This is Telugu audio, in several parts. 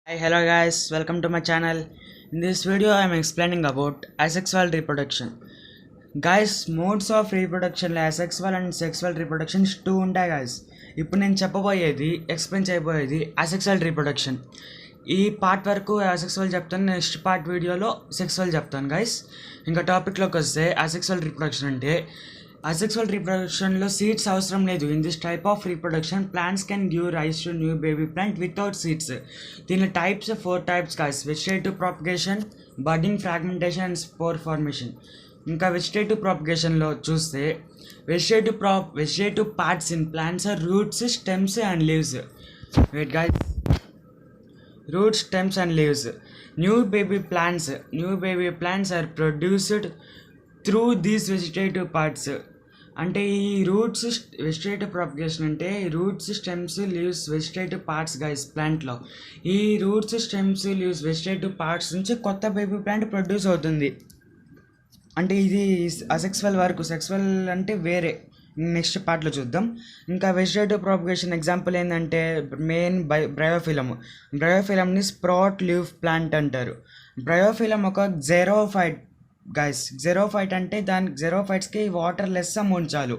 Hi, hello guys, welcome to my channel. In this video, I am explaining about asexual reproduction. Guys, modes of reproduction asexual and sexual reproduction two ఉంటాయి guys. ఇప్పుడు నేను చెప్పబోయేది ఎక్స్ప్లెయిన్ చేయబోయేది asexual reproduction. ఈ పార్ట్ వరకు asexual చెప్తాను, నెక్స్ట్ పార్ట్ వీడియోలో సెక్సువల్ చెప్తాను guys. ఇంకా టాపిక్లోకి వస్తే asexual reproduction అంటే asexual reproduction లో సీడ్స్ అవసరం లేదు. In this type of reproduction plants can give rise to new baby plant without seeds. దీని types 4 types guys: vegetative propagation, budding, fragmentation and spore formation. ఇంకా వెజిటేటివ్ ప్రాపగేషన్లో చూస్తే vegetative parts in plants are roots, stems and leaves. Wait guys, roots, stems and leaves. New baby plants are produced through these vegetative parts. అంటే ఈ రూట్స్ వెజిటేటివ్ ప్రాపగేషన్ అంటే roots, stems, leaves vegetative parts guys ప్లాంట్లో. ఈ roots, stems, leaves vegetative parts నుంచి కొత్త బేబీ ప్లాంట్ ప్రొడ్యూస్ అవుతుంది. అంటే ఇది అసెక్సువల్ వరకు, సెక్సువల్ అంటే వేరే, నెక్స్ట్ పార్ట్లో చూద్దాం. ఇంకా వెజిటేటివ్ ప్రాపగేషన్ ఎగ్జాంపుల్ ఏంటంటే మెయిన్ బ్రయోఫిలంని స్ప్రౌట్ లీఫ్ ప్లాంట్ అంటారు. బ్రయోఫిలం ఒక జెరోఫైట్ గైస్. జెరోఫైట్ అంటే జెరోఫైట్స్కి వాటర్ లెస్ అమౌంట్ చాలు,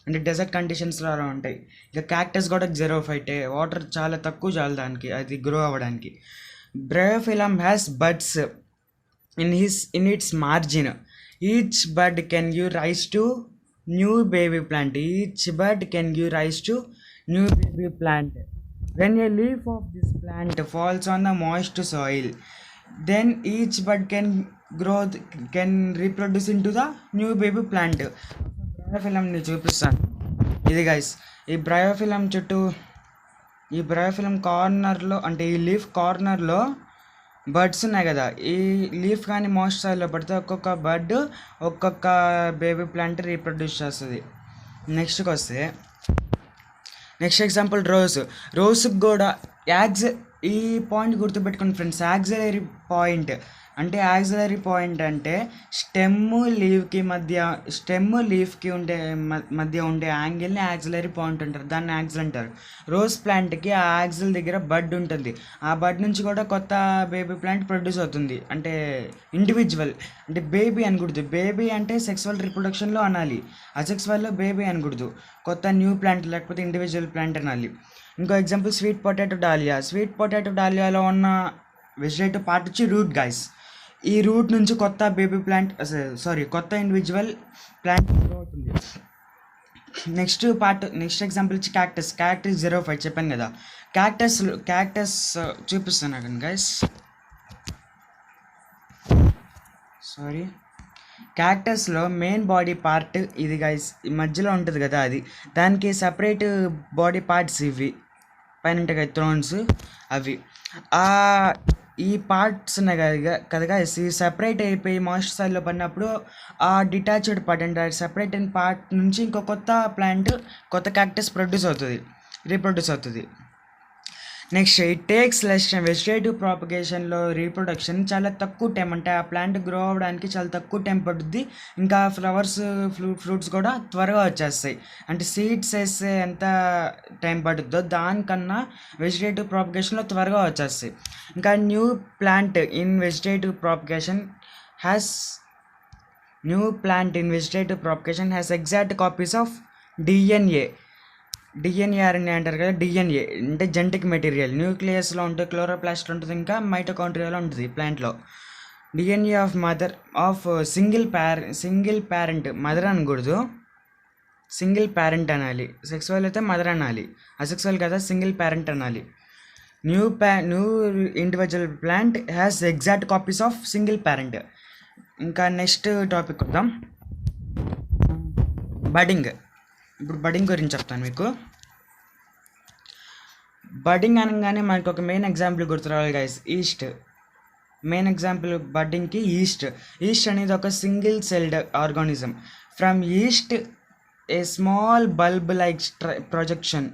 అంటే డెజర్ట్ కండిషన్స్లో అలా ఉంటాయి. ఇక క్యాక్టస్ కూడా జెరోఫైటే, వాటర్ చాలా తక్కువ చాలు దానికి అది గ్రో అవ్వడానికి. Bryophyllum has buds in its margin. Each bud can give rise to new baby plant. When a leaf of this plant falls on the moist soil, then each bud can reproduce into the new baby plant. Bryophyllum ని చూపిస్తాను. ఇది గైస్, ఈ బ్రయోఫిలం కార్నర్లో, అంటే ఈ లీఫ్ కార్నర్లో బర్డ్స్ ఉన్నాయి కదా. ఈ లీఫ్ కానీ మాయిస్ట్ సాయిల్లో పడితే ఒక్కొక్క బర్డ్ ఒక్కొక్క బేబీ ప్లాంట్ రీప్రొడ్యూస్ చేస్తుంది. నెక్స్ట్ ఎగ్జాంపుల్ రోజ్కి కూడా ఈ పాయింట్ గుర్తుపెట్టుకోండి ఫ్రెండ్స్. యాక్సిలరీ పాయింట్ అంటే స్టెమ్ లీఫ్కి మధ్య ఉండే యాంగిల్ని యాక్సిలరీ పాయింట్ అంటారు, దాన్ని యాక్సిల్ అంటారు. రోజ్ ప్లాంట్కి ఆ యాక్సిల్ దగ్గర బడ్ ఉంటుంది, ఆ బడ్ నుంచి కూడా కొత్త బేబీ ప్లాంట్ ప్రొడ్యూస్ అవుతుంది. అంటే ఇండివిజువల్, అంటే బేబీ అనకూడదు. బేబీ అంటే సెక్సువల్ రిప్రొడక్షన్లో అనాలి, అసెక్సువల్లో బేబీ అనకూడదు. కొత్త న్యూ ప్లాంట్ లేకపోతే ఇండివిజువల్ ప్లాంట్ అనాలి. ఇంకో ఎగ్జాంపుల్ స్వీట్ పొటాటో డాలియాలో ఉన్న వెజిటేటివ్ పార్ట్ వచ్చి రూట్ గైస్. ఈ రూట్ నుంచి కొత్త కొత్త ఇండివిజువల్ ప్లాంట్ గ్రో అవుతుంది. నెక్స్ట్ ఎగ్జాంపుల్ వచ్చి క్యాక్టస్ జెరోఫైట్ చెప్పాను కదా. క్యాక్టస్ చూపిస్తాను అక్కడ గైస్. క్యాక్టస్లో మెయిన్ బాడీ పార్ట్ ఇది గైస్, ఈ మధ్యలో ఉంటుంది కదా అది. దానికి సపరేట్ బాడీ పార్ట్స్ ఇవి పైన ఉంటాయి కదా, థ్రోన్స్ అవి. ఈ పార్ట్స్ ఉన్నాయి కదా గైస్, ఈ సపరేట్ అయిపోయి మాయిస్ట్ సాయిల్లో పడినప్పుడు ఆ డిటాచ్డ్ పార్ట్ అంటే సపరేట్ అయిన పార్ట్ నుంచి ఇంకో కొత్త క్యాక్టస్ రీప్రొడ్యూస్ అవుతుంది. Next it takes less time. Vegetative ప్రాపగేషన్లో రీప్రొడక్షన్ చాలా తక్కువ టైం, అంటే ఆ ప్లాంట్ గ్రో అవ్వడానికి చాలా తక్కువ టైం పడుతుంది. ఇంకా ఫ్లవర్స్, ఫ్రూట్స్ కూడా త్వరగా వచ్చేస్తాయి. అంటే సీడ్స్ వేస్తే ఎంత టైం పడుతుందో దానికన్నా వెజిటేటివ్ ప్రాపగేషన్లో త్వరగా వచ్చేస్తాయి. ఇంకా new plant in vegetative propagation has exact copies of DNA అంటారు కదా. డిఎన్ఏ అంటే జెనెటిక్ మెటీరియల్. న్యూక్లియస్లో ఉంటుంది, క్లోరోప్లాస్ట్ ఉంటుంది, ఇంకా మైటోకాండ్రియాలో ఉంటుంది ప్లాంట్లో. DNA of single parent. Mother అనకూడదు, సింగిల్ పేరెంట్ అనాలి. సెక్సువల్ అయితే మదర్ అనాలి, అసెక్సువల్ కదా సింగిల్ పేరెంట్ అనాలి. New individual plant has exact copies of single parent. ఇంకా నెక్స్ట్ టాపిక్ వద్దాం, బడ్డింగ్. ఇప్పుడు బడ్డింగ్ గురించి చెప్తాను మీకు. బడ్డింగ్ అనగానే మనకు ఒక మెయిన్ ఎగ్జాంపుల్ గుర్తురావాలి గైస్, ఈస్ట్. మెయిన్ ఎగ్జాంపుల్ బడ్డింగ్కి ఈస్ట్ అనేది ఒక single celled organism. From yeast a small bulb like projection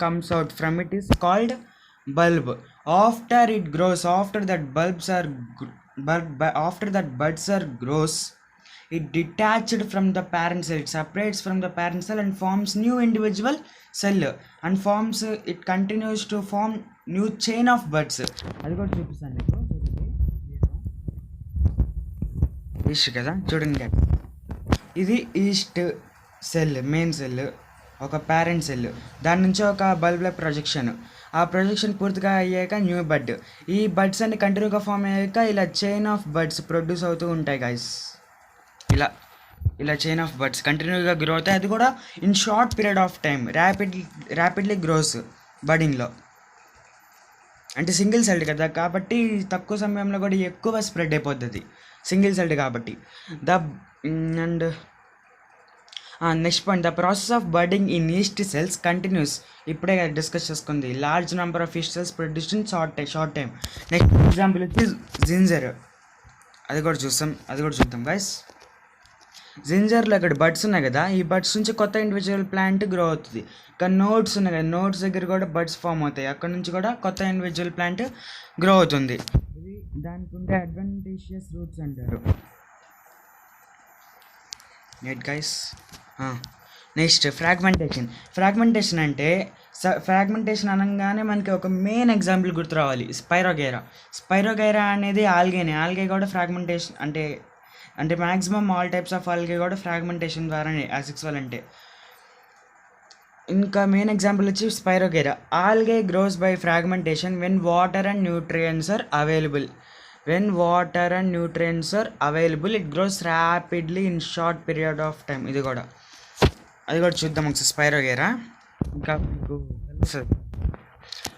comes out. From it is called bulb. After it grows, after that buds are grows, it detached from the parent cell. It separates from the parent cell and forms new individual cell, and it continues to form new chain of birds. అది కూడా చూపిస్తాను మీకు. ఈస్ట్ కదా, చూడండి. ఇది ఈస్ట్ సెల్, మెయిన్ సెల్, ఒక పేరెంట్ సెల్. దాని నుంచి ఒక బల్బ్ ప్రొజెక్షన్. ఆ ప్రొజెక్షన్ పూర్తిగా అయ్యాక న్యూ బర్డ్. ఈ బర్డ్స్ అన్ని కంటిన్యూగా ఫామ్ అయ్యాక ఇలా చైన్ ఆఫ్ బర్డ్స్ ప్రొడ్యూస్ అవుతూ ఉంటాయి గైస్. ఇలా చైన్ ఆఫ్ బర్డ్స్ కంటిన్యూగా గ్రో అవుతాయి. అది కూడా in short period of time rapidly grows బడింగ్లో. అంటే సింగిల్ సెల్డ్ కదా, కాబట్టి తక్కువ సమయంలో కూడా ఎక్కువ స్ప్రెడ్ అయిపోతుంది సింగిల్ సెల్డ్ కాబట్టి. And next point, the process of birding in east cells continuous. ఇప్పుడే డిస్కస్ చేసుకుంది. Large number of east cells produce in short time. Next example వచ్చి జింజర్. అది కూడా చూద్దాం గైస్. జింజర్లో ఇక్కడ బడ్స్ ఉన్నాయి కదా, ఈ బడ్స్ నుంచి కొత్త ఇండివిజువల్ ప్లాంట్ గ్రో అవుతుంది. ఇక్కడ నోట్స్ ఉన్నాయి కదా, నోట్స్ దగ్గర కూడా బడ్స్ ఫామ్ అవుతాయి. అక్కడ నుంచి కూడా కొత్త ఇండివిజువల్ ప్లాంట్ గ్రో అవుతుంది. ఇది దానికి ఉండే అడ్వాంటేజియస్ రూట్స్ అంటారు. నెక్స్ట్ ఫ్రాగ్మెంటేషన్ అంటే ఫ్రాగ్మెంటేషన్ అనగానే మనకి ఒక మెయిన్ ఎగ్జాంపుల్ గుర్తు రావాలి, స్పైరోగైరా అనేది ఆల్గే కూడా ఫ్రాగ్మెంటేషన్ అంటే maximum all types of algae కూడా ఫ్రాగ్మెంటేషన్ ద్వారానే అసెక్సువల్. అంటే ఇంకా మెయిన్ ఎగ్జాంపుల్ వచ్చి spirogyra. Algae grows by fragmentation when water and nutrients are available. It grows rapidly in short period of time. అది కూడా చూద్దాం ఒకసారి స్పైరోగైరా. ఇంకా మీకు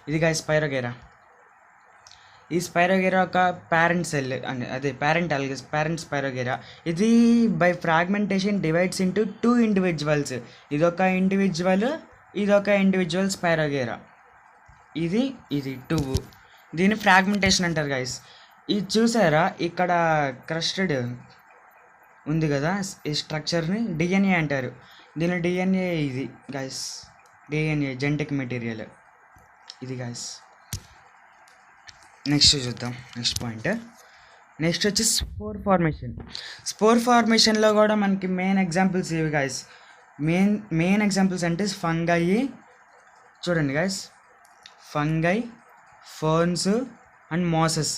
ఇది స్పైరోగైరా. ఈ స్పైరోగైరా ఒక పేరెంట్ సెల్, అదే పేరెంట్ స్పైరోగైరా. ఇది by fragmentation divides into 2 individuals. ఇదొక ఇండివిజువల్ స్పైరోగైరా. ఇది 2. దీన్ని ఫ్రాగ్మెంటేషన్ అంటారు గైస్. ఇది చూసారా, ఇక్కడ క్రస్టెడ్ ఉంది కదా ఈ స్ట్రక్చర్ని, డిఎన్ఏ అంటారు. దీని డిఎన్ఏ ఇది గైస్, డిఎన్ఏ జెనెటిక్ మెటీరియల్ ఇది గైస్. నెక్స్ట్ చూద్దాం, నెక్స్ట్ పాయింట్. నెక్స్ట్ వచ్చి స్పోర్ ఫార్మేషన్లో కూడా మనకి మెయిన్ ఎగ్జాంపుల్స్ ఇవి గైస్. మెయిన్ ఎగ్జాంపుల్స్ అంటే ఫంగై. చూడండి guys, fungi, ferns and masses.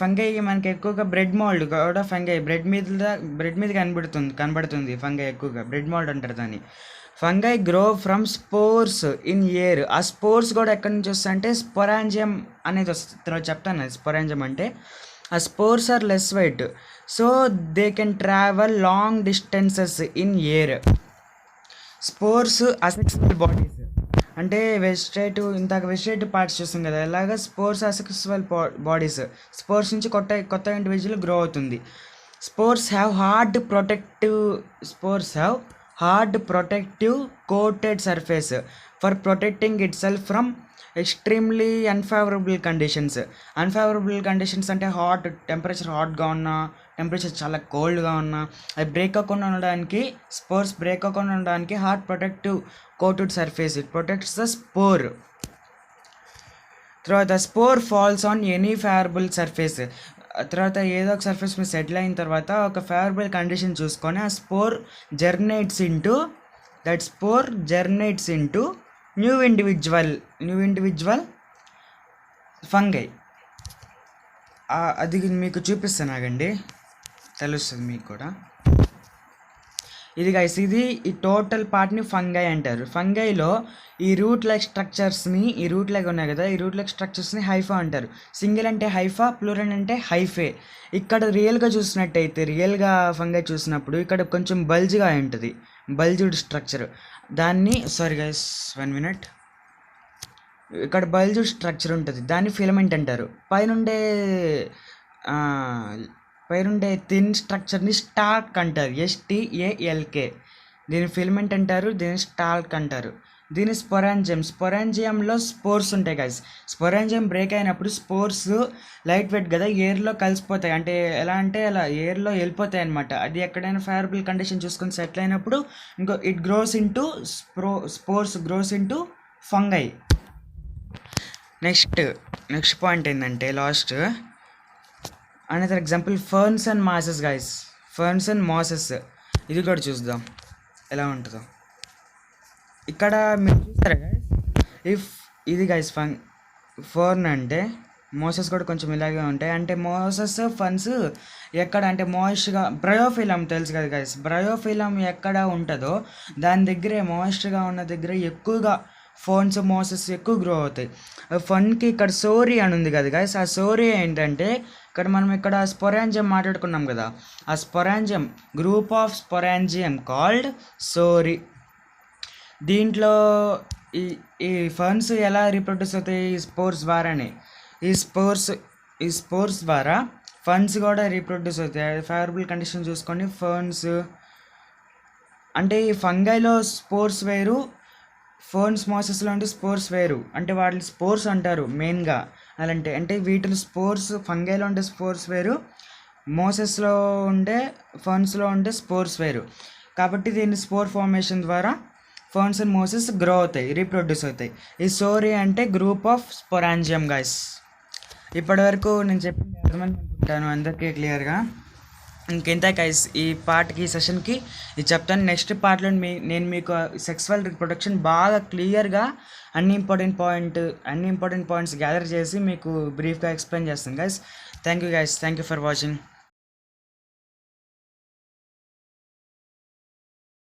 Fungi మనకి ఎక్కువగా బ్రెడ్ మోల్డ్ కూడా బ్రెడ్ మీద కనబడుతుంది. ఫంగై ఎక్కువగా బ్రెడ్ మోల్డ్ అంటారు దాన్ని. Fungi grow from spores in air. ఆ స్పోర్స్ కూడా ఎక్కడి నుంచి వస్తాయి అంటే స్పొరాంజియం అనేది వస్తుంది. చెప్తాను స్పొరాంజియం అంటే. ఆ spores are less weight, so they can travel long distances in air. Spores asexual bodies అంటే వెజిటేటివ్ పార్ట్స్ చూస్తాం కదా, ఇలాగా స్పోర్స్ అసెక్సువల్ బాడీస్. స్పోర్స్ నుంచి కొత్త ఇండివిజువల్ గ్రో అవుతుంది. Spores have hard protective coated surface for protecting itself from extremely unfavourable conditions. అంటే టెంపరేచర్ హాట్గా ఉన్నా, టెంపరేచర్ చాలా కోల్డ్గా ఉన్నా, అది స్పోర్స్ బ్రేక్ అవ్వకుండా ఉండడానికి hard protective coated surface, it protects the spore. తర్వాత spore falls on any favourable surface. తర్వాత ఏదో ఒక సర్ఫేస్ మీద సెటిల్ అయిన తర్వాత ఒక ఫేవరబుల్ కండిషన్ చూసుకొని ఆ spore germinates into new individual fungi. అది మీకు చూపిస్తాను ఆగండి, తెలుస్తుంది మీకు కూడా. ఇది గైస్, ఇది ఈ టోటల్ పార్ట్ని ఫంగై అంటారు. ఫంగైలో ఈ రూట్ లైక్ ఉన్నాయి కదా, ఈ రూట్ లైక్ స్ట్రక్చర్స్ని హైఫా అంటారు. సింగిల్ అంటే హైఫా, ప్లూరల్ అంటే హైఫే. ఇక్కడ రియల్గా ఫంగై చూసినప్పుడు ఇక్కడ కొంచెం బల్జ్గా ఉంటుంది, bulged structure. Sorry guys 1 minute. ఇక్కడ బల్జ్డ్ స్ట్రక్చర్ ఉంటుంది, దాన్ని ఫిలమెంట్ అంటారు. పైనుండే థిన్ స్ట్రక్చర్ని స్టాల్క్ అంటారు, STALK. దీని ఫిలమెంట్ అంటారు, దీన్ని స్టాల్క్ అంటారు. దీని స్పొరాంజియంలో స్పోర్స్ ఉంటాయి గైస్. స్పొరాంజియం బ్రేక్ అయినప్పుడు స్పోర్స్ లైట్ వెయిట్ కదా, ఎయిర్లో కలిసిపోతాయి. అంటే ఎలా అంటే అలా ఎయిర్లో వెళ్ళిపోతాయి అనమాట. అది ఎక్కడైనా ఫేవరబుల్ కండిషన్ చూసుకొని సెటిల్ అయినప్పుడు it grows into spores grows into fungi. Next point ఏంటంటే last another example ferns and mosses. ఇది కూడా చూద్దాం ఎలా ఉంటుందో. ఇక్కడ మీరు చూసారా గైస్, ఇఫ్ ఇది గైస్ ఫోర్న్ అంటే మోసెస్ కూడా కొంచెం ఇలాగే ఉంటాయి. అంటే మోసెస్ ఫన్స్ ఎక్కడ అంటే మాయిస్ట్గా బ్రయోఫిలం తెలుసు కదా గైస్, బ్రయోఫిలం ఎక్కడ ఉంటుందో దాని దగ్గరే మాయిస్ట్గా ఉన్న దగ్గర ఎక్కువగా ఫోన్స్ మోసెస్ ఎక్కువ గ్రో అవుతాయి. ఫన్కి ఇక్కడ సోరీ అని ఉంది కదా గైస్, ఆ సోరీ ఏంటంటే ఇక్కడ మనం ఇక్కడ స్పొరాంజియం మాట్లాడుకున్నాం కదా, ఆ sporangium group of sporangium called sorry. దీంట్లో ఈ ఈ ఫన్స్ ఎలా రీప్రొడ్యూస్ అవుతాయి, ఈ స్పోర్స్ ద్వారానే. ఈ స్పోర్స్ ద్వారా ఫన్స్ కూడా రీప్రొడ్యూస్ అవుతాయి. ఫేవరబుల్ కండిషన్ చూసుకొని ఫర్న్స్ అంటే ఈ ఫంగైలో స్పోర్స్ వేరు, ఫర్న్స్ మోసెస్లో అంటే స్పోర్స్ వేరు. అంటే వాటిని స్పోర్స్ అంటారు మెయిన్గా. అలాంటి అంటే వీటిలో స్పోర్స్ ఫంగైలో ఉండే స్పోర్స్ వేరు, మోసెస్లో ఉండే ఫర్న్స్లో ఉండే స్పోర్స్ వేరు. కాబట్టి దీన్ని స్పోర్ ఫార్మేషన్ ద్వారా ఫర్న్స్ అండ్ మోసెస్ గ్రో అవుతాయి, రీప్రొడ్యూస్ అవుతాయి. ఈ సోరీ అంటే గ్రూప్ ఆఫ్ స్పొరాంజియం గైస్. ఇప్పటి వరకు నేను చెప్పింది అర్థమనుకుంటాను అందరికీ క్లియర్గా. ఇంకెంత గైస్ ఈ పార్ట్కి, ఈ సెషన్కి ఇది చెప్తాను. నెక్స్ట్ పార్ట్లో నేను మీకు సెక్సువల్ రీప్రొడక్షన్ బాగా క్లియర్గా అన్ని ఇంపార్టెంట్ పాయింట్స్ గ్యాదర్ చేసి మీకు బ్రీఫ్గా ఎక్స్ప్లెయిన్ చేస్తాను guys. Thank you guys, thank you for watching.